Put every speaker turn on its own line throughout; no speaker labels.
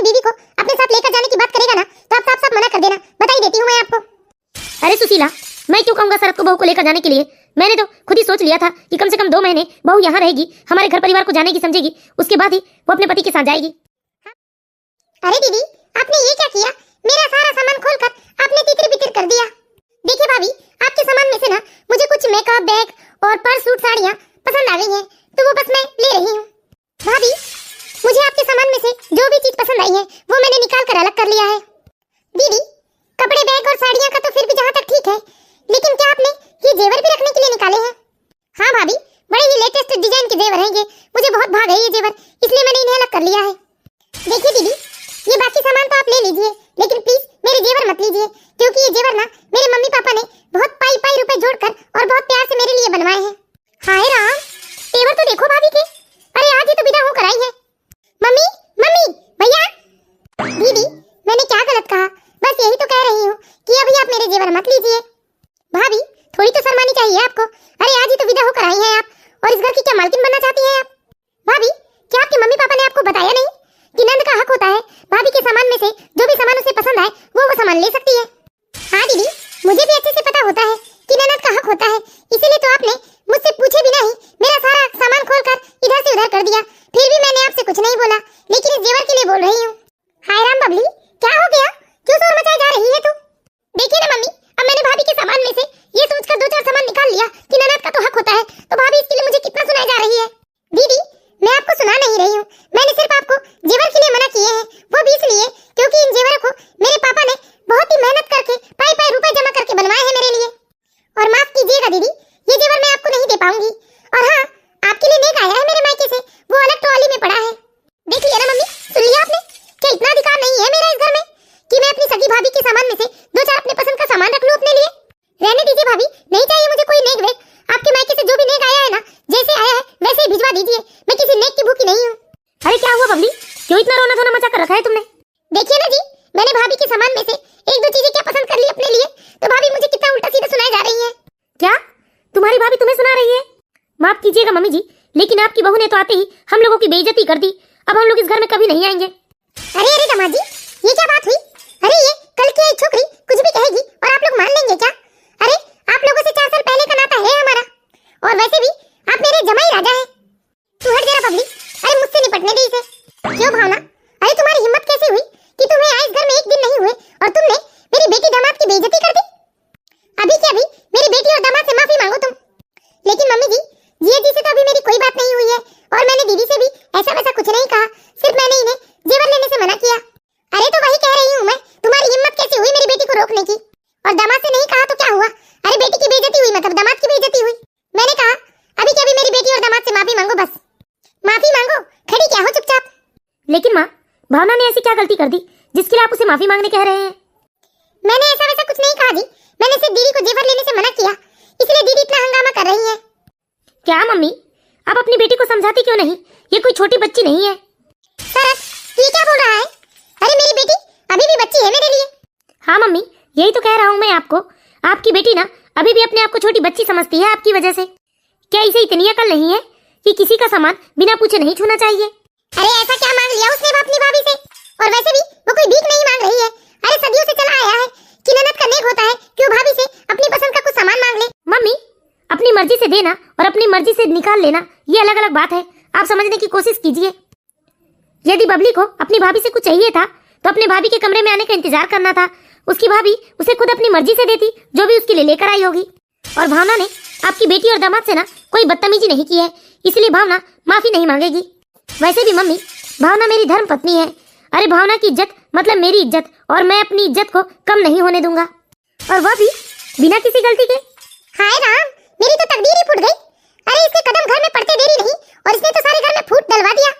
बीवी को अपने साथ लेकर जाने की बात करेगा ना तो आप साफ साफ मना कर देना, बता ही देती हूँ मैं आपको।
अरे सुशीला, मैं क्यों कहूंगा शरद को बहू को लेकर जाने के लिए? मैंने तो खुद ही सोच लिया था कि कम से कम 2 महीने बहू यहाँ रहेगी, हमारे घर परिवार को जानेगी समझेगी, उसके बाद ही वो अपने पति के साथ जाएगी।
अरे दीदी, आपने ये क्या किया? मेरा सारा सामान खोलकर आपने तितर बितर कर दिया। देखिए भाभी, आपके सामान में से ना मुझे कुछ मेकअप, बैग और पर्स, सूट, साड़ियाँ पसंद आ गई हैं, तो वो बस मैं ले रही हूँ। भाभी, मुझे आपके सामान में से जो भी चीज पसंद आई है वो मैंने निकाल कर अलग कर लिया है। दीदी, कपड़े, बैग और साड़ियाँ का तो फिर भी जहाँ तक ठीक है, लेकिन क्या आपने ये जेवर भी रखने के लिए निकाले हैं? हाँ भाभी, बड़े ही लेटेस्ट डिजाइन के जेवर हैं ये, मुझे बहुत भाग है ये जेवर, इसलिए मैंने इन्हें अलग कर लिया है। देखिए दीदी, ये बाकी सामान तो आप ले लीजिए, लेकिन प्लीज मेरे जेवर मत लीजिए, क्योंकि ये जेवर ना मेरे मम्मी पापा ने बहुत पाई रुपए जोड़कर और बहुत प्यार से मेरे लिए बनवाए हैं। हाय राम, तेवर तो देखो भाभी के, अरे आज ही तो विदा होकर आई है। मम्मी, मम्मी, भैया। दीदी, मैंने क्या गलत कहा? बस यही तो कह रही हूँ कि अभी आप मेरे जेवर मत लीजिए। भाभी, थोड़ी तो शर्मानी चाहिए आपको। अरे आज ही तो विदा होकर आई हैं आप, और इस घर की क्या मालकिन बनना चाहती हैं आप? भाभी, क्या आपके मम्मी पापा ने आपको बताया नहीं कि नंद का हक होता है भाभी के सामान में से जो भी सामान उसे पसंद आए वो सामान ले सकती है? हाँ दीदी, मुझे भी अच्छे से पता होता है कि ननद का हक होता है, इसीलिए तो आपने मुझसे पूछे बिना ही मेरा सारा सामान खोलकर इधर से उधर कर दिया। फिर भी मैंने आपसे कुछ नहीं बोला, लेकिन इस जेवर के लिए बोल रही हूँ। हाय राम बबली, क्या हो गया? क्यों शोर मचाए जा रही है तू? देखिए ना मम्मी, अब मैंने भाभी के सामान में से ये सोचकर 2-4 सामान निकाल लिया कि ननद का तो हक होता है, तो भाभी इसके लिए मुझे कितना सुनाई जा रही है। दीदी, मैं आपको सुना नहीं रही हूँ, मैंने सिर्फ आपको जेवर के लिए मना किए हैं, वो भी इसलिए क्योंकि इन जेवरों को मेरे पापा ने बहुत ही मेहनत करके पाई रुपए जमा करके बनवाए हैं मेरे लिए। और माफ कीजिएगा दीदी, ये जेवर मैं आपको नहीं दे पाऊंगी। और हाँ, आपके लिए नेक आया है मेरे मायके से, वो अलग ट्रॉली में पड़ा है। देख लिया ना मम्मी, सुन लिया आपने? क्या इतना अधिकार नहीं है मेरा इस घर में कि मैं अपनी सगी भाभी के सामान में से 2-4 अपने पसंद का सामान रख लूं अपने लिए? रहने दीजिए भाभी, नहीं चाहिए मुझे कोई नेक वेक। आपके मायके से जो भी नेक आया है ना, जैसे आया है वैसे ही भिजवा दीजिए, मैं किसी नेक की भूखी नहीं हूँ।
अरे क्या हुआ बबली, क्यों इतना रोना धोना मचा कर रखा है तुमने?
देखिए ना जी, मैंने भाभी के सामान में से 1-2 चीजें क्या पसंद कर ली अपने लिए, तो भाभी मुझे कितना उल्टा सीधा सुनाई जा रही है।
क्या तुम्हारी भाभी तुम्हें सुना रही है? माफ कीजिएगा मम्मी जी, लेकिन आपकी बहू ने तो आते ही हम लोगों की बेइज्जती कर दी। अब हम लोग इस घर में कभी नहीं आएंगे।
अरे अरे दामाद जी, ये क्या बात हुई? अरे ये कल की आई छोकरी कुछ भी कहेगी और आप लोग मान लेंगे क्या? अरे आप लोगों से 4 साल पहले का नाता है हमारा, और वैसे भी आप मेरे जमाई राजा हैं। तू हट जरा बबली, अरे मुझसे निपटने दे इसे। क्यों भावना, अरे तुम्हारी हिम्मत कैसे हुई कि तुम्हें आए इस घर में 1 दिन नहीं हुए और तुमने मेरी बेटी दामाद की बेइज्जती कर दी? अभी के अभी मेरी बेटी और दामाद से माफी मांगो तुम। लेकिन मम्मी जी, जिया जी से तो अभी मेरी कोई बात नहीं हुई है, और मैंने दीदी से भी ऐसा वैसा कुछ नहीं कहा, सिर्फ मैंने इन्हें जेवर लेने से मना किया। अरे तो वही कह रही हूँ मैं, तुम्हारी हिम्मत कैसे हुई मेरी बेटी को रोकने की? और दामाद से नहीं कहा तो क्या हुआ? अरे बेटी की बेइज्जती हुई मतलब दामाद की बेइज्जती हुई। मैंने कहा अभी के अभी मेरी बेटी और दामाद से माफी मांगो, बस माफी मांगो, खड़ी क्या हो चुपचाप।
लेकिन माँ, भावना ने ऐसी क्या गलती कर दी जिसके लिए आप उसे माफी मांगने कह रहे हैं?
मैंने ऐसा वैसा कुछ नहीं कहा जी, मैंने सिर्फ दीदी को जेवर लेने से मना किया, इसलिए दीदी इतना हंगामा कर रही है।
क्या मम्मी, आप अपनी बेटी को समझाती क्यों नहीं? ये कोई छोटी बच्ची नहीं है।
सरस, ये क्या बोल रहा है? अरे मेरी बेटी अभी भी बच्ची है मेरे लिए।
हाँ मम्मी, यही तो कह रहा हूँ मैं आपको। आपकी बेटी ना अभी भी अपने आप को छोटी बच्ची समझती है आपकी वजह से। क्या इसे इतनी अकल नहीं है कि किसी का सामान बिना पूछे नहीं छूना चाहिए?
अरे ऐसा क्या मांग लिया उसने अपनी भाभी से? और वैसे भी वो कोई भीख नहीं मांग रही है। अरे सदियों से चला आया है कि ननद का नेक होता है कि वो भाभी से अपनी पसंद का कुछ सामान मांग ले।
मम्मी, अपनी मर्जी से देना और अपनी मर्जी से निकाल लेना ये अलग अलग बात है, आप समझने की कोशिश कीजिए। यदि बबली को अपनी भाभी से कुछ चाहिए था तो अपने भाभी के कमरे में आने का इंतजार करना था। उसकी भाभी उसे खुद अपनी मर्जी से देती जो भी उसके लिए लेकर आई होगी। और भावना ने आपकी बेटी और दामाद से ना कोई बदतमीजी नहीं की है, इसलिए भावना माफी नहीं मांगेगी। वैसे भी मम्मी, भावना मेरी धर्म पत्नी है। अरे भावना की इज्जत मतलब मेरी इज्जत, और मैं अपनी इज्जत को कम नहीं होने दूंगा, और वह भी बिना किसी गलती के।
हाय राम, मेरी तो तकदीर ही फूट गई। अरे इसके कदम घर में पड़ते देरी नहीं और इसने तो सारे घर में फूट डलवा दिया।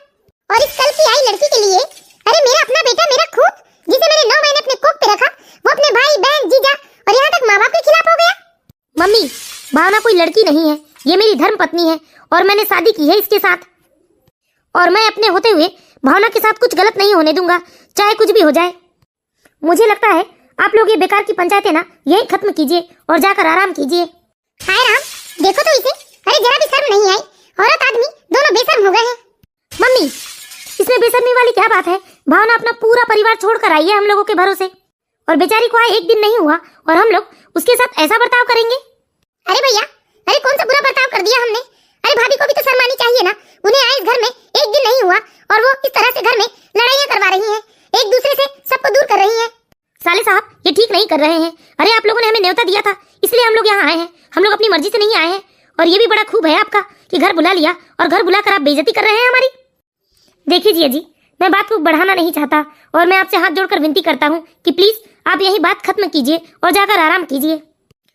और इस कल की आई लड़की के लिए, अरे मेरा अपना बेटा, मेरा खून, जिसे मैंने 9 महीने अपने कोख पे रखा, वो अपने भाई बहन जीजा और यहाँ तक माँ बाप के खिलाफ हो गया।
मम्मी, भावना कोई लड़की नहीं है, ये मेरी धर्म पत्नी है और मैंने शादी की है इसके साथ, और मैं अपने होते हुए भावना के साथ कुछ गलत नहीं होने दूंगा, चाहे कुछ भी हो जाए। मुझे लगता है आप लोग ये बेकार की पंचायतें ना यही खत्म कीजिए और जाकर आराम कीजिए।
हाय राम, देखो तो इसे, अरे जरा भी शर्म नहीं आई, औरत आदमी दोनों बेशर्म हो गए हैं।
मम्मी, इसमें बेशर्मी वाली क्या बात है? भावना अपना पूरा परिवार छोड़कर आई है हम लोगों के भरोसे, और बेचारी को आए एक दिन नहीं हुआ और हम लोग उसके साथ ऐसा बर्ताव करेंगे।
अरे भैया, अरे कौन सा बुरा बर्ताव कर दिया हमने? अरे भाभी को भी तो शर्म आनी चाहिए ना। उन्हें आए इस घर में एक दिन नहीं हुआ और वो इस तरह से घर में लड़ाइयाँ करवा रही हैं, एक दूसरे से सबको दूर कर रही हैं।
साले साहब, ये ठीक नहीं कर रहे हैं। अरे आप लोगों ने हमें न्योता दिया था, इसलिए हम लोग यहाँ आए हैं। हम लोग अपनी मर्जी से नहीं आए हैं। और ये भी बड़ा खूब है आपका कि घर बुला लिया और घर बुलाकर आप बेइज्जती कर रहे हैं हमारी। देखिए जिया जी, मैं बात को बढ़ाना नहीं चाहता और मैं आपसे हाथ जोड़कर विनती करता हूँ कि प्लीज आप यही बात खत्म कीजिए और जाकर आराम कीजिए।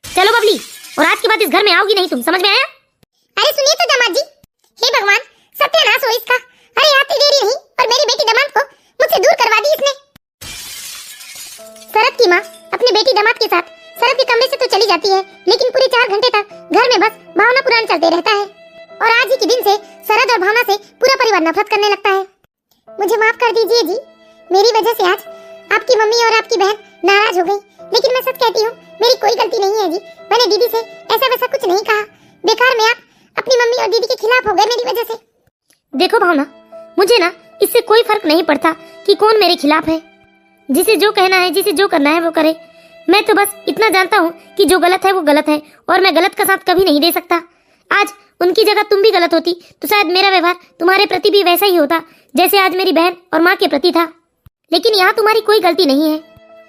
चलो बबली, और आज के बाद इस घर में आओगी नहीं तुम, समझ में आया?
अरे सुनिए तो दामाद जी, हे भगवान, सत्यानाश हो इसका। अरे आती देरी नहीं और मेरी बेटी दामाद को मुझसे दूर करवा दी इसने। शरद की माँ अपनी बेटी दामाद के साथ शरद के कमरे से तो चली जाती है, लेकिन पूरे 4 घंटे तक घर में बस भावना पुराण चलते रहता है। और आज ही के दिन से शरद और भावना से पूरा परिवार नफरत करने लगता है। मुझे माफ कर दीजिए जी, मेरी वजह से आज आपकी मम्मी और आपकी बहन नाराज हो गई, लेकिन मैं सच कहती हूँ, मेरी कोई गलती नहीं है जी। मैंने दीदी से ऐसा वैसा कुछ नहीं कहा। बेकार में आप अपनी मम्मी और दीदी के खिलाफ हो गए मेरी वजह से।
देखो भावना, मुझे ना इससे कोई फर्क नहीं पड़ता कि कौन मेरे खिलाफ है। जिसे जो कहना है, जिसे जो करना है वो करे। मैं तो बस इतना जानता हूँ कि जो गलत है वो गलत है और मैं गलत का साथ कभी नहीं दे सकता। आज उनकी जगह तुम भी गलत होती तो शायद मेरा व्यवहार तुम्हारे प्रति भी वैसा ही होता जैसे आज मेरी बहन और माँ के प्रति था। लेकिन यहाँ तुम्हारी कोई गलती नहीं है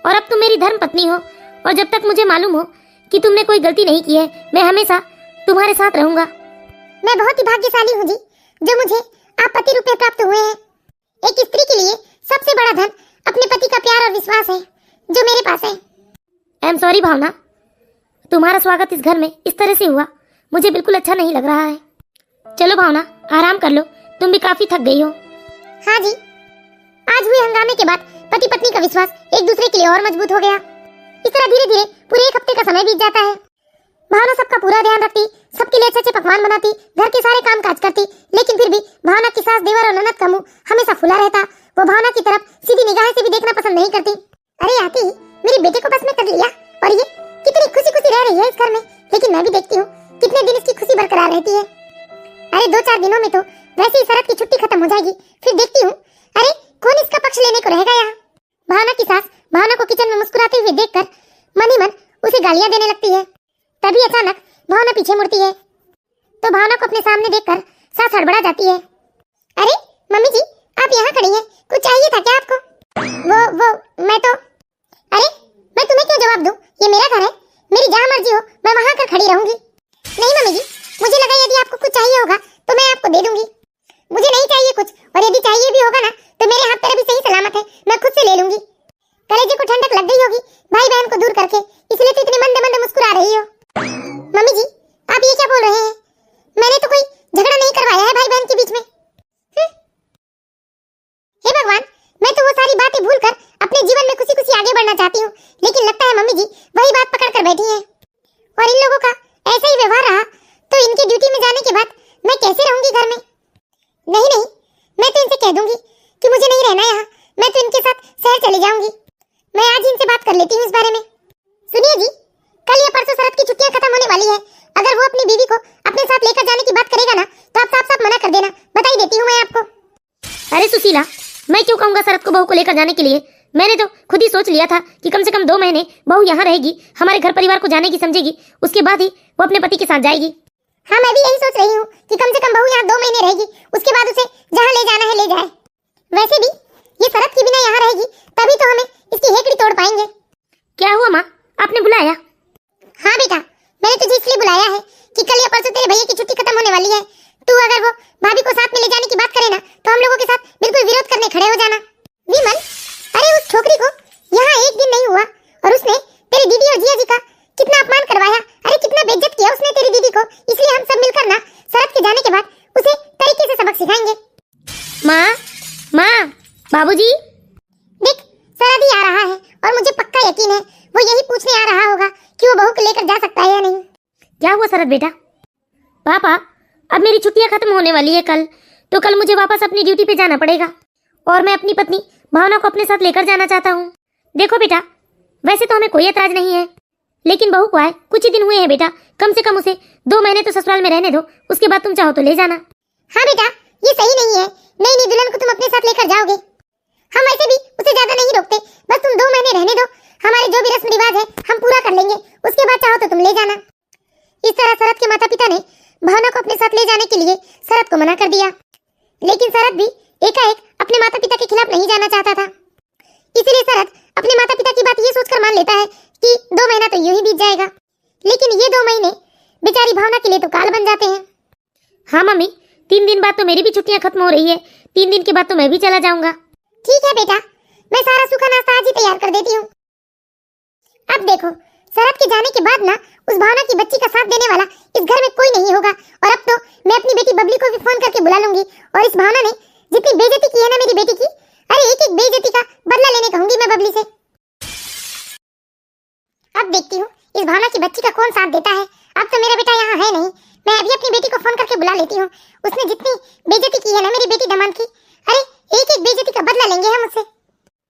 और अब तुम मेरी धर्म पत्नी हो, और जब तक मुझे मालूम हो कि तुमने कोई गलती नहीं की है, मैं हमेशा तुम्हारे साथ रहूंगा।
मैं बहुत ही भाग्यशाली हूँ जी, जो मुझे आप पति रूप में प्राप्त हुए हैं। एक स्त्री के लिए सबसे बड़ा धन अपने पति का प्यार और विश्वास है, जो मेरे पास है।
आई एम सॉरी भावना, तुम्हारा स्वागत इस घर में इस तरह से हुआ मुझे बिल्कुल अच्छा नहीं लग रहा है। चलो भावना, आराम कर लो, तुम भी काफी थक गई हो।
हाँ जी, आज हुए हंगामे के बाद पति पत्नी का विश्वास एक दूसरे के लिए और मजबूत हो गया। इस तरह धीरे धीरे पूरे 1 हफ्ते का समय बीत जाता है। भावना सबका पूरा ध्यान रखती, सबके लिए अच्छे पकवान बनाती, घर के सारे काम काज करती, लेकिन फिर भी भावना की सास, देवर और ननद का मुंह हमेशा फुला रहता। वो भावना की तरफ सीधी निगाह से भी देखना पसंद नहीं करती। अरे आती ही मेरे बेटे को बस में कर लिया और ये कितनी खुशी खुशी रह रही है इस घर में, लेकिन मैं भी देखती हूँ कितने दिन इसकी खुशी बरकरार रहती है। अरे 2-4 दिनों में तो वैसे ही शरद की छुट्टी खत्म हो जाएगी, फिर देखती हूँ अरे कौन इसका पक्ष लेने को रहेगा यहाँ। भावना की सास भावना को किचन में मुस्कुराते हुए देखकर मन ही मन उसे गालियां देने लगती है। तभी अचानक भावना पीछे मुड़ती है तो भावना को अपने सामने देखकर सास हड़बड़ा जाती है। अरे मम्मी जी, आप यहाँ खड़ी हैं, कुछ चाहिए था क्या आपको? वो मैं तो, अरे मैं तुम्हें क्यों जवाब दूं? ये मेरा घर है, मेरी जहाँ मर्जी हो मैं वहाँ कर खड़ी रहूंगी। नहीं मम्मी जी, मुझे लगा यदि आपको कुछ चाहिए होगा तो मैं आपको दे दूंगी। मुझे नहीं चाहिए कुछ, और यदि चाहिए भी होगा ना तो मेरे हाथ पैर भी सही सलामत है, मैं खुद से ले लूंगी। कलेजे को ठंडक लग गई होगी भाई बहन को दूर करके, इसलिए तो इतने मंद मंद मुस्कुरा रही हो। मम्मी जी, आप ये क्या बोल रहे हैं? मैंने तो कोई झगड़ा नहीं करवाया है भाई बहन के बीच में। हे भगवान, मैं तो वो सारी बातें भूलकर अपने जीवन में खुशी खुशी आगे बढ़ना चाहती हूँ, लेकिन लगता है मम्मी जी वही बात पकड़ कर बैठी हैं। और इन लोगों का ऐसा ही व्यवहार रहा तो इनकी ड्यूटी में जाने के बाद मैं कैसे रहूंगी घर में? नहीं, मैं तो इनसे कह दूंगी कि मुझे नहीं रहना यहाँ, मैं तो इनके साथ शहर चली जाऊंगी। मैं आज इनसे बात कर लेती हूँ इस बारे में। सुनिए जी, कल या परसों शरद की छुट्टियां खत्म होने वाली है। अगर वो अपनी बीवी को अपने साथ लेकर जाने की बात करेगा ना तो आप साफ साफ मना कर देना, बता ही देती हूँ मैं आपको।
अरे सुशीला, मैं क्यों कहूँगा शरद को बहू को लेकर जाने के लिए? मैंने तो खुद ही सोच लिया था कि कम से कम 2 महीने बहू यहाँ रहेगी, हमारे घर परिवार को जाने की समझेगी, उसके बाद ही वो अपने पति के साथ जाएगी।
हाँ, मैं भी यही सोच रही हूँ कि कम से कम बहू यहाँ 2 महीने रहेगी, उसके बाद उसे जहाँ ले जाना है ले जाए। वैसे भी ये शरद के बिना यहाँ रहेगी तभी तो हमें इसकी हेकड़ी तोड़ पाएंगे।
क्या हुआ माँ, आपने बुलाया?
हाँ बेटा, मैंने तुझे इसलिए बुलाया है कि कल या परसों तेरे भैया की छुट्टी खत्म होने वाली है। तू अगर वो भाभी को साथ में ले जाने की बात करे ना तो हम लोगों के साथ बिल्कुल विरोध करने खड़े हो जाना। विमल, अरे उस छोकरी को यहाँ 1 दिन नहीं हुआ और उसने तेरी दीदी और जिया जी का कितना अपमान करवाया। अरे कितना बेइज्जत किया उसने तेरी दीदी को। इसलिए हम सब मिलकर ना शरद के जाने के बाद उसे तरीके से सबक सिखाएंगे।
माँ, बाबूजी।
देख, शरद ही आ रहा है और मुझे पक्का यकीन है वो यही पूछने आ रहा होगा कि वो बहू को लेकर जा सकता है या नहीं।
क्या हुआ शरद बेटा? पापा, अब मेरी छुट्टियां खत्म होने वाली है कल, तो कल मुझे वापस अपनी ड्यूटी पे जाना पड़ेगा और मैं अपनी पत्नी भावना को अपने साथ लेकर जाना चाहता हूँ। देखो बेटा, वैसे तो हमें कोई ऐतराज नहीं है, लेकिन बहू को आए कुछ ही दिन हुए हैं बेटा, कम से कम उसे 2 महीने तो ससुराल में रहने दो, उसके बाद तुम चाहो तो ले जाना।
हाँ बेटा, ये सही नहीं है, नई दुल्हन को तुम अपने साथ लेकर जाओगे। हम वैसे भी उसे ज्यादा नहीं रोकते, बस तुम 2 महीने रहने दो, हमारे जो भी रस्म रिवाज है हम पूरा कर लेंगे, उसके बाद चाहो तो तुम ले जाना। इस तरह शरद के माता पिता ने भावना को अपने साथ ले जाने के लिए शरद को मना कर दिया, लेकिन शरद भी एकाएक अपने माता पिता के खिलाफ नहीं जाना चाहता था। इसलिए शरद अपने माता पिता की बात ये सोचकर मान लेता है कि 2 महीना तो यूं ही बीत जाएगा, लेकिन ये 2 महीने बेचारी भावना के लिए तो काल बन जाते हैं।
हाँ मम्मी, 3 दिन बाद तो मेरी भी छुट्टियां खत्म हो रही है, 3 दिन के बाद तो मैं भी चला जाऊंगा।
ठीक है बेटा, मैं सारा सूखा नाश्ता आज ही तैयार कर देती हूँ। अब देखो, शरद के जाने के बाद ना उस भावना की बच्ची का साथ देने वाला इस घर में कोई नहीं होगा, और अब तो मैं अपनी बेटी बबली को भी फोन करके बुला लूंगी, और इस भावना ने जितनी बेइज्जती की है ना मेरी बेटी की, अरे एक एक बेइज्जती का बदला लेने कहूंगी मैं बबली से। अब देखती हूँ इस भावना की बच्ची का कौन साथ देता है। अब तो मेरा बेटा यहाँ है नहीं, मैं अभी अपनी बेटी को फोन करके बुला लेती हूँ। उसने जितनी बेइज्जती की है ना मेरी बेटी दामाद की, अरे एक एक बेइज्जती का बदला लेंगे हम उससे।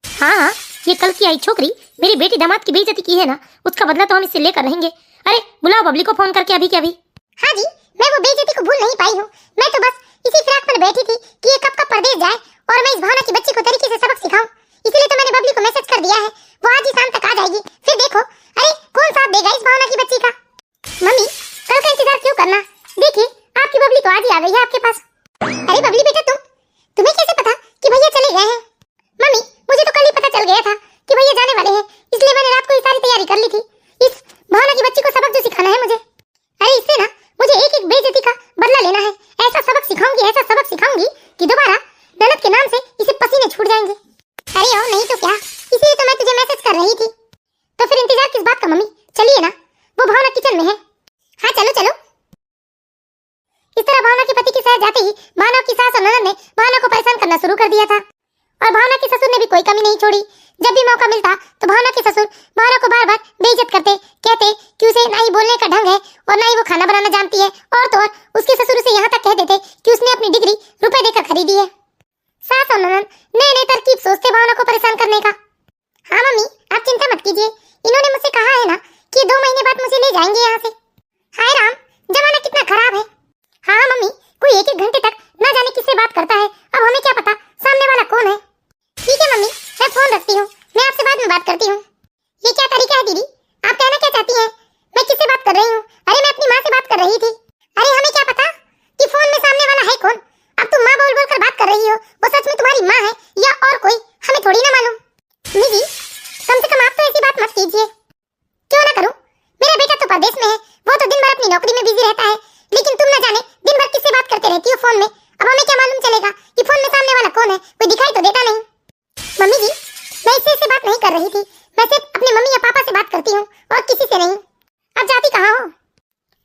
हाँ हाँ, ये कल की आई छोकरी मेरी बेटी दामाद की बेइज्जती की है ना, उसका बदला तो हम इससे लेकर रहेंगे। अरे बुलाओ बबली को फोन करके अभी के अभी।
हाँ जी, मैं वो बेइज्जती को भूल नहीं पाई हूँ। मैं तो बस इसी फिराक में बैठी थी कि ये कब परदेश जाए और मैं इस भावना की बच्ची को तरीके से सबक सिखाऊं, इसलिए तो मैंने बबली को मैसेज कर दिया है, वो आज ही शाम तक आ जाएगी। फिर देखो, अरे कौन साथ देगा इस भावना की बच्ची का। मम्मी, कल का इंतजार क्यों करना, देखिए आपकी बबली तो आज ही आ गई है आपके पास। अरे बबली बेटा, तुम्हें कैसे पता कि भैया चले गए हैं? मम्मी, मुझे तो कल ही पता चल गया था कि भैया जाने वाले हैं, इसलिए मैंने रात को ये सारी तैयारी कर ली थी, इस भावना की बच्ची को सबक जो सिखाना है मुझे। अरे इससे ना मुझे एक एक बेइज्जती का बदला लेना है, ऐसा सबक सिखाऊंगी कि दोबारा ननद के नाम से इसे पसीने छूट जाएंगे। अरे ओ नहीं तो क्या, इसीलिए तो मैं तुझे मैसेज कर रही थी। तो फिर इंतजार किस बात का मम्मी, चलिए ना, वो भावना किचन में है। हाँ चलो चलो। इस तरह भावना के पति के साथ जाते ही भावना की सास और ननद ने भावना को परेशान करना शुरू कर दिया था, और भावना के ससुर ने भी कोई कमी नहीं छोड़ी। जब भी मौका मिलता तो भावना के ससुर भावना को बार बार बेइज्जत करते, कहते कि उसे ना ही बोलने का ढंग है और ना ही वो खाना बनाना जानती है, और तो और उसके ससुर उसे यहाँ तक कह देते कि उसने अपनी डिग्री रुपए देकर खरीदी है। सास और ननद नए नए तरकीब सोचते भावना को परेशान करने का। हाँ मम्मी, आप चिंता मत कीजिए, इन्होंने मुझसे कहा है ना कि 2 महीने बाद मुझे ले जाएंगे यहाँ से। हाय राम, जमाना कितना खराब है। हाँ मम्मी, कोई एक एक घंटे तक ना जाने किससे बात करता है, अब हमें क्या पता सामने वाला कौन है। ठीक है मम्मी, मैं फोन रखती हूँ, मैं आपसे बाद में बात करती हूँ। ये क्या तरीका है दीदी, आप कहना क्या चाहती हैं? मैं किससे बात कर रही हूँ? अरे मैं अपनी माँ से बात कर रही थी। अरे हमें क्या पता कि फोन में सामने वाला है कौन, अब तुम माँ बोल बोल कर बात कर रही हो, वो सच में तुम्हारी माँ है या और कोई, हमें थोड़ी ना मालूम। दीदी कम से कम आप तो ऐसी बात मत कीजिए। क्यों ना करूँ, मेरा बेटा तो परदेश में है, वो तो दिन भर अपनी नौकरी में बिजी रहता है, लेकिन तुम न जाने दिन भर किससे बात करते रहती हो फोन में। अब हमें क्या मालूम चलेगा कि फोन में सामने वाला कौन है, कोई दिखाई तो देता नहीं। मम्मी जी, मैं इससे बात नहीं कर रही थी, मैं सिर्फ अपने मम्मी या पापा से बात करती हूँ और किसी से नहीं। अब जाती कहाँ हो?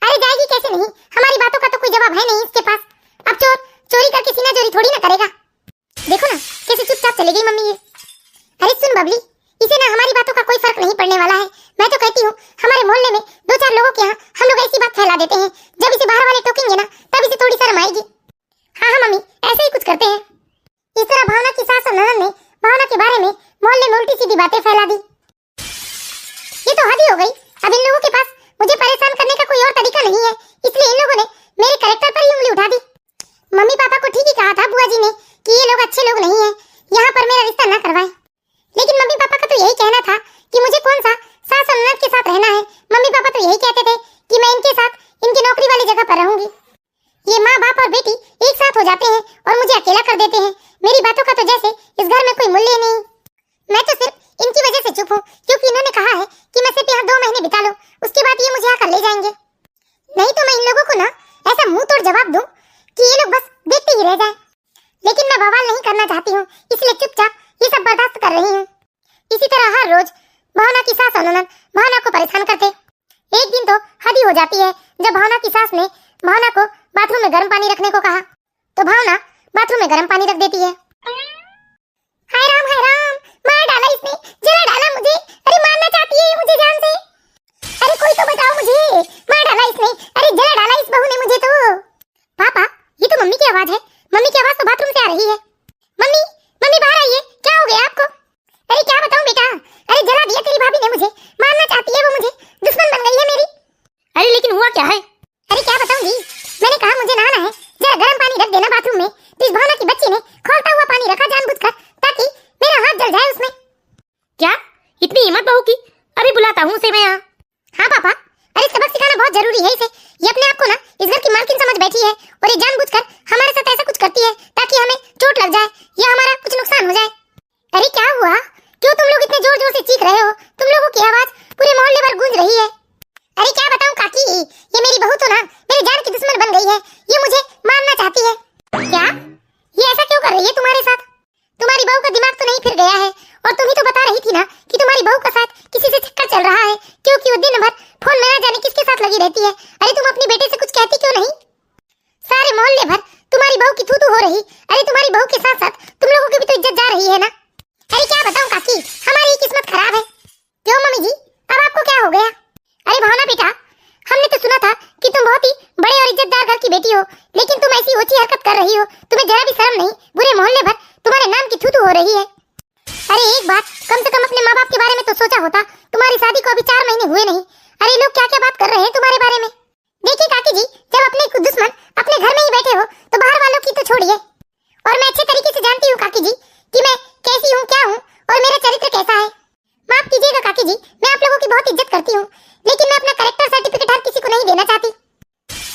अरे जाएगी कैसे नहीं, हमारी बातों का तो कोई जवाब है नहीं इसके पास। अब चोर चोरी करके सीना चोरी थोड़ी ना करेगा। देखो ना कैसे चुपचाप चली गई मम्मी ये। अरे सुन बबली, इसे ना हमारी बातों का कोई फर्क नहीं पड़ने वाला है। मैं तो कहती हूँ हमारे मोहल्ले में 2-4 लोगों के यहाँ हम लोग ऐसी बात फैला देते हैं, जब इसे बाहर वाले टोकेंगे ना तब इसे थोड़ी शर्म आएगी। हाँ हाँ मम्मी, ऐसे ही कुछ करते हैं। इस तरह भावना की सास और ननद ने भावना के बारे में मोहल्ले में उल्टी सीधी बातें फैला दी। ये तो हद ही हो गई, अब इन लोगों के पास मुझे परेशान करने का कोई और तरीका नहीं है, इसलिए इन लोगों ने मेरे कैरेक्टर पर ही उंगली उठा दी। मम्मी पापा को ठीक ही कहा था बुआ जी ने कि ये लोग अच्छे लोग नहीं है, यहाँ पर मेरा रिश्ता न करवाएं, लेकिन मम्मी पापा का तो यही कहना था कि मुझे कौन सा सास और ननद के साथ रहना है। मम्मी पापा तो यही कहते थे कि मैं इनके साथ इनकी नौकरी वाली जगह पर रहूंगी। ये माँ बाप और बेटी एक साथ हो जाते हैं और मुझे अकेला कर देते हैं। मेरी बातों का तो जैसे इस घर में कोई मूल्य नहीं। मैं तो सिर्फ इनकी वजह से चुप हूँ, क्योंकि इन्होंने कहा है कि मैं सिर्फ यहाँ 2 महीने बिता लूं, उसके बाद ये मुझे आकर ले जाएंगे। नहीं तो मैं इन लोगों को ना ऐसा मुंह तोड़ जवाब दूं कि ये लोग बस देखते ही रह जाएं। लेकिन मैं बवाल नहीं करना चाहती हूँ, इसलिए चुपचाप ये सब बर्दाश्त कर रही हूँ। इसी तरह हर रोज भावना की सास और ननद भावना को परेशान करते। एक दिन तो हद ही हो जाती है, जब भावना की सास ने भावना को बाथरूम में गर्म पानी रखने को कहा तो भावना बाथरूम में गर्म पानी रख देती है। हाय राम, मार डाला इसने, जला डाला मुझे, अरे मारना चाहती है मुझे जान से। अरे कोई तो बताओ मुझे, मार डाला इसने, अरे जला डाला इस बहू ने मुझे तो। पापा, ये तो मम्मी की आवाज है, मम्मी की आवाज तो बाथरूम से आ रही है। मम्मी बाहर आइए, क्या हो गया आपको? अरे क्या बताऊं बेटा, अरे जला दिया तेरी भाभी ने मुझे, मारना चाहती है वो मुझे, दुश्मन बन गई है मेरी।
अरे लेकिन हुआ क्या है?
अरे क्या बताऊं जी, मैंने कहा मुझे नहाना है, जरा गर्म पानी रख देना बाथरूम में, तो इस भावना की बच्ची ने खौलता हुआ पानी रखा
आता हूँ से मैं यहाँ।
हाँ पापा, अरे सबक सिखाना बहुत जरूरी है इसे। ये अपने आप को ना इस घर की मालकिन समझ बैठी है और ये जानबूझकर हमारे साथ ऐसा कुछ करती है ताकि हमें चोट लग जाए या हमारा कुछ नुकसान हो जाए। अरे क्या हुआ, क्यों तुम लोग इतने जोर जोर से चीख रहे हो? तुम लोगों की आवाज पूरे मोहल्ले भर गूंज रही है। अरे क्या बताऊं काकी, ये मेरी बहू तो ना मेरी जान की दुश्मन बन गई है। ये मुझे मारना चाहती है। क्या? ये ऐसा क्यों कर रही है तुम्हारे साथ? तुम्हारी बहू का दिमाग तो नहीं फिर गया है? और तुम ही तो बता रही थी ना कि तुम्हारी बहू का साथ किसी से चक्कर चल रहा है, क्योंकि वो दिन भर फोन में ना जाने किसके साथ लगी रहती है। अरे तुम अपनी बेटे से कुछ कहती क्यों नहीं? सारे मोहल्ले भर तुम्हारी बहू की थू-थू हो रही। अरे तुम्हारी बहू के साथ साथ तुम लोगों की भी तो इज्जत जा रही है ना। अरे क्या बताऊं काकी, हमारी ही किस्मत खराब है। क्यों मम्मी जी, अब आपको क्या हो गया? अरे भावना बेटा, हमने तो सुना था कि तुम बहुत ही बड़े और इज्जतदार घर की बेटी हो, लेकिन तुम ऐसी ओछी हरकत कर रही हो। तुम्हें जरा भी शर्म नहीं? पूरे मोहल्ले भर तुम्हारे नाम की थू-थू हो रही है। अरे एक बात कम से कम अपने माँ बाप के बारे में तो सोचा होता। तुम्हारी शादी को अभी 4 महीने हुए नहीं। अरे लोग क्या क्या बात कर रहे हैं तुम्हारे बारे में। देखिए काकी जी, जब अपने खुद दुश्मन अपने घर में ही बैठे हो तो बाहर वालों की तो छोड़िए। और मैं अच्छे तरीके से जानती हूँ काकी जी कि मैं कैसी हूँ, क्या हूँ और मेरा चरित्र कैसा है। माफ कीजिएगा काकी जी, मैं आप लोगों की बहुत इज्जत करती हूँ, लेकिन मैं अपना कैरेक्टर सर्टिफिकेट हर किसी को नहीं देना चाहती।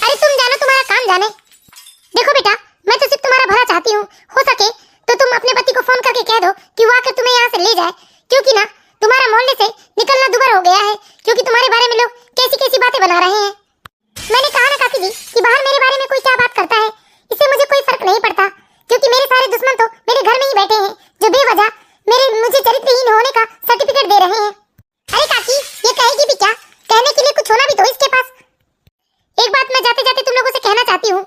अरे तुम जानो तुम्हारा काम जाने। देखो बेटा, मैं तो सिर्फ तुम्हारा भला चाहती हूँ। हो सके तो तुम अपने पति को फोन करके कह दो कि वो आकर तुम्हें यहाँ से ले जाए, क्योंकि ना तुम्हारा मोहल्ले से निकलना दुभर हो गया है, क्योंकि तुम्हारे बारे में लोग कैसी कैसी बातें बना रहे हैं। मैंने कहा ना काकी जी कि बाहर मेरे बारे में कोई क्या बात करता है, इससे मुझे कोई फर्क नहीं पड़ता, क्योंकि मेरे सारे दुश्मन तो मेरे घर में ही बैठे हैं जो बेवजह मुझे चरित्रहीन होने का सर्टिफिकेट दे रहे हैं। अरे काकी, ये कहेगी भी क्या? कहने के लिए कुछ होना भी तो इसके पास। एक बात मैं जाते जाते तुम लोगों से कहना चाहती हूँ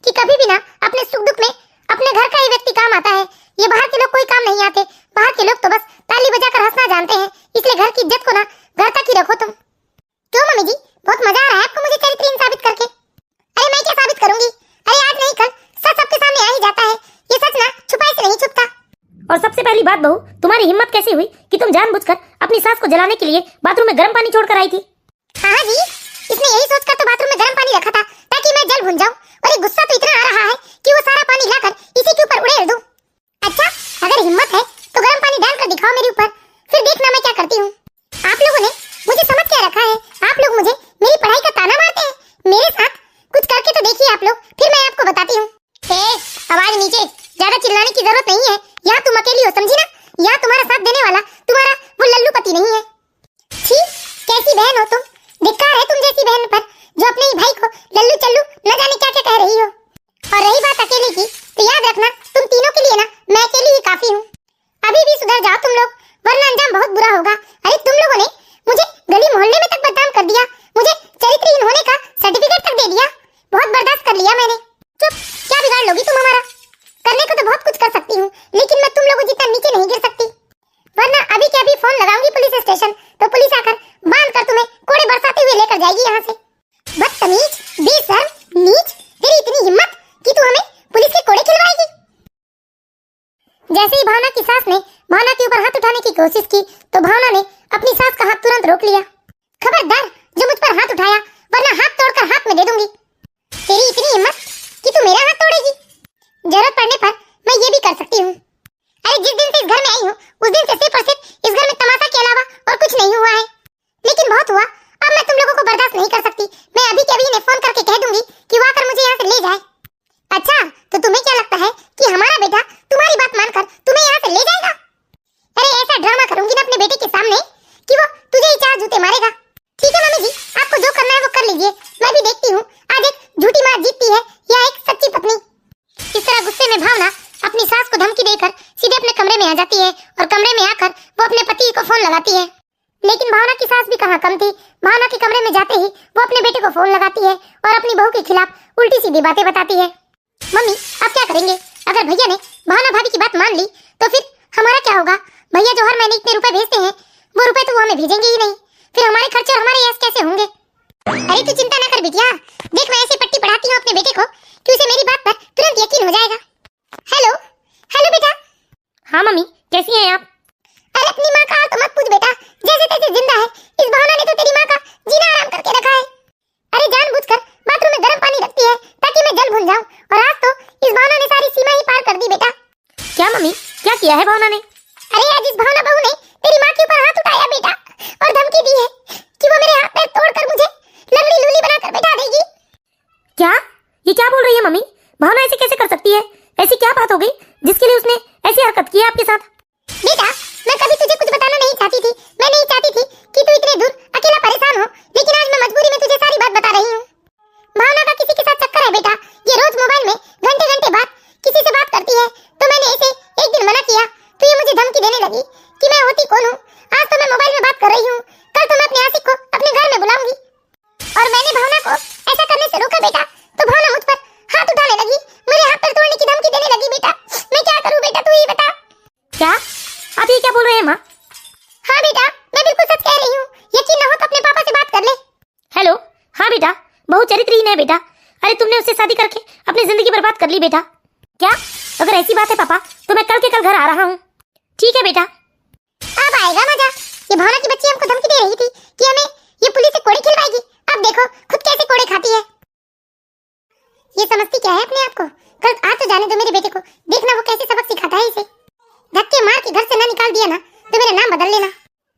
कि कभी भी ना अपने सुख दुख में अपने घर का ही व्यक्ति काम आता है। ये बाहर के लोग कोई काम नहीं आते। बाहर के लोग तो बस ताली बजाकर हंसना जानते हैं, इसलिए घर की इज्जत को ना घर तक ही रखो तुम। क्यों मम्मी जी, बहुत मजा आ रहा है आपको मुझे चरित्रहीन साबित करके? अरे मैं क्या साबित करूंगी? अरे आज नहीं कल सच सबके सामने आ ही जाता है। ये सच ना छुपाए से नहीं छुपता।
और सबसे पहली बात बहू, तुम्हारी हिम्मत कैसी हुई कि तुम जानबूझकर अपनी सास को जलाने के लिए बाथरूम में गर्म पानी छोड़कर आई थी?
हाँ जी, इसने यही सोचकर तो बाथरूम में गर्म पानी रखा था ताकि मैं जल भुन जाऊं, और ये गुस्सा तो इतना आ रहा है कि वो सारा पानी लाकर इसी के ऊपर उड़ेल दूं। अच्छा, अगर हिम्मत है तो गर्म पानी डालकर दिखाओ मेरे ऊपर, फिर देखना मैं क्या करती हूँ। आप लोगों ने मुझे समझ क्या रखा है? आप लोग मुझे मेरी पढ़ाई का ताना मारते हैं। मेरे साथ कुछ करके तो देखिए आप लोग, फिर मैं आपको बताती हूँ। आवाज नीचे, ज्यादा चिल्लाने की जरूरत नहीं है। यहाँ तुम अकेली हो, समझी ना? यहाँ तुम्हारा साथ देने वाला तुम्हारा वो लल्लू पति नहीं है। छी, कैसी बहन हो तुम? धिक्कार है तुम जैसी बहन पर जो अपने ही भाई को लल्लू चल्लू न जाने क्या क्या कह रही हो। और रही बात अकेले की, तो याद रखना तुम तीनों के लिए ना मैं अकेली ही काफी हूँ। अभी भी सुधर जाओ तुम लोग, वरना अंजाम बहुत बुरा होगा। अरे तुम लोगों ने मुझे गली मोहल्ले में तक बदनाम कर दिया, मुझे चरित्रहीन होने का सर्टिफिकेट तक दे दिया। बहुत बर्दाश्त कर लिया मैंने। चुप, क्या बिगाड़ लोगी तुम हमारा? करने को तो बहुत कुछ कर सकती हूँ, लेकिन मैं तुम लोगों जितना नीचे नहीं गिर सकती। वरना अभी के अभी फोन लगाऊंगी पुलिस स्टेशन, तो पुलिस आकर बांध कर तुम्हें कोड़े बरसाते हुए लेकर जाएगी यहाँ से। बदतमीज, बेशर्म, नीच, तेरी इतनी हिम्मत कि तू हमें पुलिस के कोड़े खिलवाएगी। जैसे ही भावना की सास ने भावना के ऊपर हाथ उठाने की कोशिश की, तो भावना ने अपनी सास का हाथ तुरंत रोक लिया। खबरदार जो मुझ पर हाथ उठाया, वरना हाथ तोड़कर हाथ में दे दूंगी। तेरी इतनी हिम्मत कि तू मेरा हाथ तोड़ेगी? जरूरत पड़ने पर मैं ये भी कर सकती हूँ। अरे जिस दिन से इस घर में आई हूँ, उस दिन से सिर्फ और सिर्फ इस घर में तमाशा के अलावा और कुछ नहीं हुआ है। लेकिन बहुत हुआ, अब मैं तुम लोगों को बर्दाश्त नहीं कर सकती। मैं अभी के अभी इन्हें फोन करके कह दूंगी कि वो आकर मुझे यहाँ से ले जाए। अच्छा, तो तुम्हें क्या लगता है कि हमारा बेटा तुम्हारी बात मानकर तुम्हें यहाँ से ले जाएगा? अरे ऐसा ड्रामा करूंगी ना अपने बेटे के सामने कि वो तुझे ही 4 जूते मारेगा। ठीक है मम्मी जी, आपको जो करना है वो कर लीजिए। मैं भी देखती हूँ आज एक झूठी माँ जीतती है या एक सच्ची पत्नी। इस तरह गुस्से में भावना अपनी सास को धमकी देकर सीधे अपने कमरे में आ जाती है, और कमरे में आकर वो अपने पति को फोन लगाती है। लेकिन भावना की सास भी कहाँ कम थी। भावना के कमरे में जाते ही वो अपने बेटे को फोन लगाती है और अपनी बहू के खिलाफ उल्टी सीधी बातें बताती है। मम्मी, आप क्या करेंगे? अगर भैया ने भावना भाभी की बात मान ली तो फिर हमारा क्या होगा? भैया जो हर महीने इतने रुपए भेजते हैं, वो रुपए तो वो हमें भेजेंगे ही नहीं। फिर हमारे खर्चे और हमारे यश कैसे होंगे? अरे तू चिंता न कर बिटिया, देख मैं ऐसे पट्टी पढ़ाती हूँ अपने बेटे को कि उसे मेरी बात पर तुरंत यकीन हो जाएगा। हेलो हेलो बेटा।
हाँ मम्मी, कैसी हैं आप?
अरे अपनी माँ का तो मत पूछ बेटा, जैसे तैसे जिंदा है। इस भावना ने तो तेरी माँ का जीना आराम करके रखा है। अरे जानबूझकर बाथरूम में गर्म पानी रखती है ताकि मैं जल भुन जाऊं, और आज तो इस भावना ने सारी सीमा ही पार कर दी बेटा।
क्या मम्मी, क्या किया है भावना ने?
अरे आज इस भावना बहू ने तेरी माँ के ऊपर हाथ उठाया बेटा, और धमकी दी है मेरे हाथ पैर तोड़कर मुझे लंगड़ी लूली बनाकर बैठा देगी।
क्या? ये क्या बोल रही है मम्मी? भावना ऐसे कैसे कर सकती है? ऐसी क्या बात हो गई जिसके लिए उसने ऐसी हरकत की है आपके साथ?
बेटा, मैं कभी तुझे कुछ बताना नहीं चाहती थी। मैं नहीं चाहती थी कि तू इतने दूर अकेला परेशान हो, लेकिन आज मैं मजबूरी में तुझे सारी बात बता रही हूँ। भावना का किसी के साथ चक्कर है बेटा। ये रोज मोबाइल में घंटे घंटे बाद किसी से बात करती है। तो मैंने इसे एक दिन मना किया तो ये मुझे धमकी देने लगी कि मैं होती कौन हूँ। आज तो मैं मोबाइल में बात कर रही हूँ, कल तो मैं अपने आशिक को अपने घर में बुलाऊंगी। और मैंने भावना को ऐसा करने से रोका बेटा, तो भावना मुझ पर हाथ उठाने लगी, मेरे हाथ पैर तोड़ने की धमकी देने लगी। बेटा मैं क्या करूँ बेटा, तू ही बता।
क्या आप ये क्या बोल रहे हैं माँ?
हाँ बेटा, मैं बिल्कुल सच कह रही हूँ। यकीन न हो तो अपने पापा से बात कर ले।
हेलो, हाँ बेटा, बहुत चरित्रहीन है बेटा। अरे तुमने उससे शादी करके अपनी जिंदगी बर्बाद कर ली बेटा। क्या? अगर ऐसी बात है पापा तो मैं कल के कल घर आ रहा हूँ। ठीक है बेटा।
अब आएगा मजा। ये भावना की बच्ची हमको धमकी दे रही थी कि हमें ये पुलिस से कोड़े खिलवाएगी। अब देखो खुद कैसे कोड़े खाती है। ये समझती क्या है अपने आप को? कल आज तो जाने दो मेरे बेटे को, देखना वो कैसे सबक सिखाता है इसे। धक्के मार के घर से ना निकाल दिया ना तो मेरा नाम बदल लेना।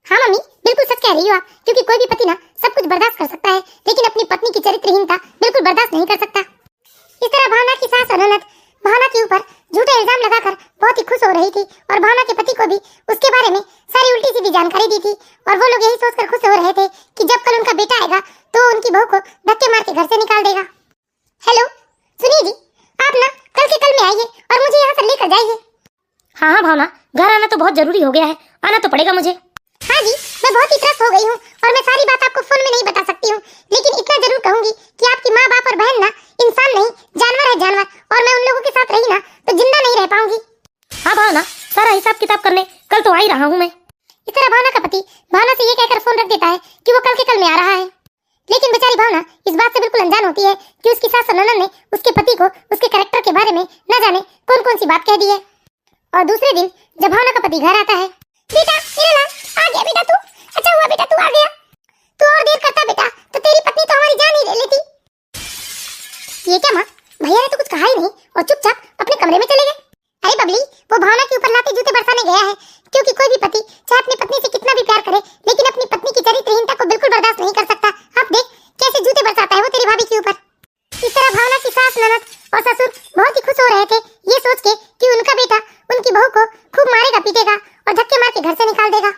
हाँ मम्मी, बिल्कुल सच कह रही हो आप, क्योंकि कोई भी पति ना सब कुछ बर्दाश्त कर सकता है, लेकिन अपनी पत्नी की चरित्रहीनता बिल्कुल बर्दाश्त नहीं कर सकता। इस तरह भावना की सास और ननद भावना के ऊपर झूठे इल्जाम लगाकर बहुत ही खुश हो रही थी, और भावना के पति को भी उसके बारे में सारी उल्टी सीधी जानकारी दी थी, और वो लोग यही सोचकर खुश हो रहे थे कि जब कल उनका बेटा आएगा तो उनकी बहू को धक्के मार के घर से निकाल देगा। हेलो सुनिए जी, आप ना कल के कल में आइए और मुझे यहाँ से लेकर जाइए।
हाँ हाँ भावना, घर आना तो बहुत जरूरी हो गया है, आना तो पड़ेगा मुझे।
हाँ जी, मैं बहुत ही त्रस्त हो गई हूँ और मैं सारी बात आपको फोन में नहीं बता सकती हूँ, लेकिन इतना जरूर कहूंगी कि आपकी माँ बाप और बहन ना इंसान नहीं जानवर है जानवर, और मैं उन लोगों के साथ रही ना तो जिंदा नहीं रह पाऊंगी।
हाँ भावना, सारा हिसाब किताब करने कल तो आ ही रहा हूँ मैं।
इस तरह भावना का पति भावना से ये कहकर फोन रख देता है कि वो कल के कल में आ रहा है, लेकिन बेचारी भावना इस बात से बिल्कुल अनजान होती है कि उसकी सास और ननद ने उसके पति को उसके कैरेक्टर के बारे में न जाने कौन कौन सी बात कह दी है। और दूसरे दिन जब भावना का पति घर आता है, बेटा मेरा लाल आ गया बेटा तू, अच्छा हुआ बेटा तू आ गया, तू और देर करता बेटा तो तेरी पत्नी तो हमारी जान ही ले लेती। ये क्या माँ, भैया ने तो कुछ कहा ही नहीं और चुपचाप अपने कमरे में चले गए। अरे बबली, वो भावना के ऊपर लाते जूते बरसाने गया है, क्योंकि कोई भी पति चाहे अपनी पत्नी से कितना भी प्यार करे लेकिन अपनी पत्नी की चरित्रहीनता को बिल्कुल बर्दाश्त नहीं कर सकता। अब देख कैसे जूते बरसाता है वो तेरी भाभी के ऊपर। इस तरह भावना की सास ननद और ससुर बहुत ही खुश हो रहे थे ये सोच के कि उनका बेटा उनकी बहू को खूब मारेगा पीटेगा और धक्के मार के घर से निकाल देगा।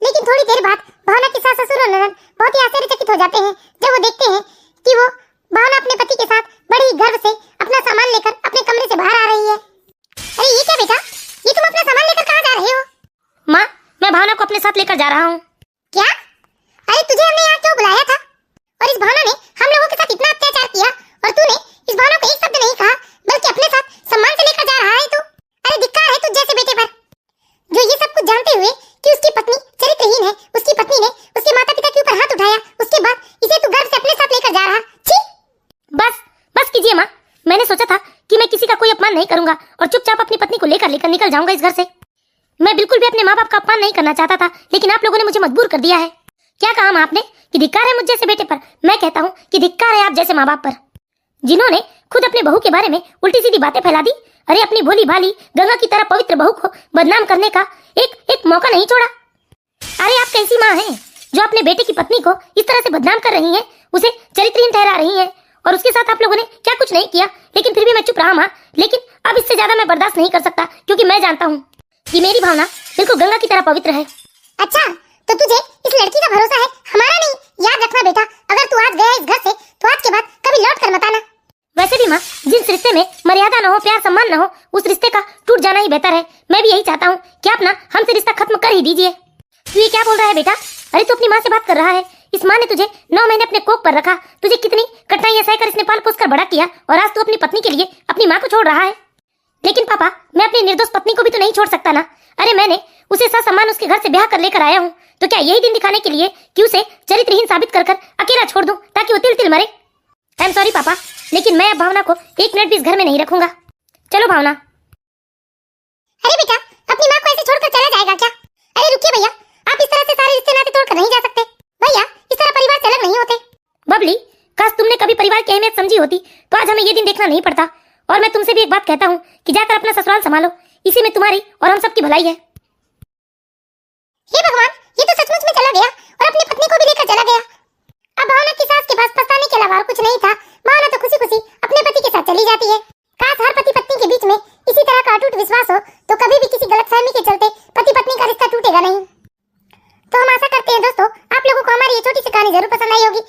लेकिन थोड़ी देर बाद भावना की सास ससुर और ननद बहुत ही आश्चर्यचकित हो जाते हैं जब वो देखते हैं कि वो भावना अपने पति के साथ बड़ी ही गर्व से अपना सामान लेकर अपने कमरे से बाहर आ रही है। अरे ये क्या बेटा, ये तुम अपना सामान लेकर कहाँ जा रहे हो?
माँ, मैं भावना को अपने साथ लेकर जा रहा हूँ।
क्या? अरे तुझे हमने यहाँ क्यों बुलाया था? और इस भावना ने हम लोगों के साथ इतना अत्याचार किया और तूने इस भावना को एक शब्द नहीं कहा, बल्कि अपने साथ सम्मान से लेकर जा रहा है तू। अरे धिक्कार है तुझ जैसे बेटे पर, जो ये सब कुछ जानते हुए कि उसकी पत्नी चरित्रहीन है, उसकी पत्नी ने उसके माता पिता के ऊपर हाथ उठाया, उसके बाद इसे तू गर्व से अपने साथ लेकर जा रहा। छी!
बस बस कीजिए माँ, मैंने सोचा था कि मैं किसी का कोई अपमान नहीं करूंगा और चुपचाप अपनी पत्नी को लेकर निकल जाऊंगा इस घर से। मैं बिल्कुल भी अपने माँ बाप का अपमान नहीं करना चाहता था, लेकिन आप लोगों ने मुझे मजबूर कर दिया है। क्या कहा माँ आपने कि धिक्कार है मुझ जैसे बेटे पर? मैं कहता हूँ कि धिक्कार है आप जैसे माँ बाप पर, जिन्होंने खुद अपने बहू के बारे में उल्टी सीधी बातें फैला दी। अरे अपनी भोली भाली गंगा की तरह पवित्र बहू को बदनाम करने का एक मौका नहीं छोड़ा। अरे आप कैसी माँ हैं जो अपने बेटे की पत्नी को इस तरह से बदनाम कर रही हैं, उसे चरित्रहीन ठहरा रही हैं, और उसके साथ आप लोगों ने क्या कुछ नहीं किया, लेकिन फिर भी मैं चुप रहा माँ। लेकिन अब इससे ज्यादा मैं बर्दाश्त नहीं कर सकता, क्योंकि मैं जानता हूँ कि मेरी भावना बिल्कुल गंगा की तरह पवित्र है।
अच्छा, तो तुझे इस लड़की का भरोसा है, हमारा नहीं। याद रखना बेटा, अगर तू आज गया इस घर से तो आज के बाद कभी लौट कर मत आना।
वैसे भी माँ, जिस रिश्ते में मर्यादा न हो, प्यार सम्मान न हो, उस रिश्ते का टूट जाना ही बेहतर है। मैं भी यही चाहता हूँ कि आप ना हमसे रिश्ता खत्म कर ही दीजिए। तू ये क्या बोल रहा है बेटा? अरे तू अपनी माँ से बात कर रहा है। इस माँ ने तुझे 9 महीने अपने कोख पर रखा, तुझे कितनी कठिनाइयां सहकर इसने पाल पोस कर बड़ा किया, और आज तू अपनी पत्नी के लिए अपनी माँ को छोड़ रहा है। लेकिन पापा, मैं अपनी निर्दोष पत्नी को भी तो नहीं छोड़ सकता ना। अरे मैंने उसे ससम्मान उसके घर से ब्याह कर लेकर आया हूँ, तो क्या यही दिन दिखाने के लिए कि उसे चरित्रहीन साबित कर अकेला छोड़ दूं ताकि वो तिल तिल मरे? आई एम सॉरी पापा, लेकिन मैं अब भावना को 1 मिनट भी इस घर में नहीं रखूंगा। चलो भावना।
अरे बेटा, अपनी माँ को ऐसे छोड़कर चला जाएगा क्या? अरे रुकिए भैया, आप इस तरह से सारे रिश्ते नाते तोड़कर नहीं जा सकते। भैया, इस तरह परिवार से अलग नहीं होते।
बबली, काश तुमने कभी परिवार की अहमियत समझी होती तो आज हमें ये दिन देखना नहीं पड़ता। और मैं तुमसे भी एक बात कहता हूँ कि जाकर अपना ससुराल संभालो, इसी में तुम्हारी और हम सबकी भलाई है।
हे भगवान, ये तो सचमुच में चला गया और अपनी पत्नी को भी लेकर चला गया। कुछ नहीं था, माला तो खुशी खुशी अपने पति के साथ चली जाती है। काश हर पति पत्नी के बीच में इसी तरह का अटूट विश्वास हो तो कभी भी किसी गलतफहमी के चलते पति पत्नी का रिश्ता टूटेगा नहीं। तो हम आशा करते हैं दोस्तों आप लोगों को हमारी ये छोटी सी कहानी जरूर पसंद आई होगी।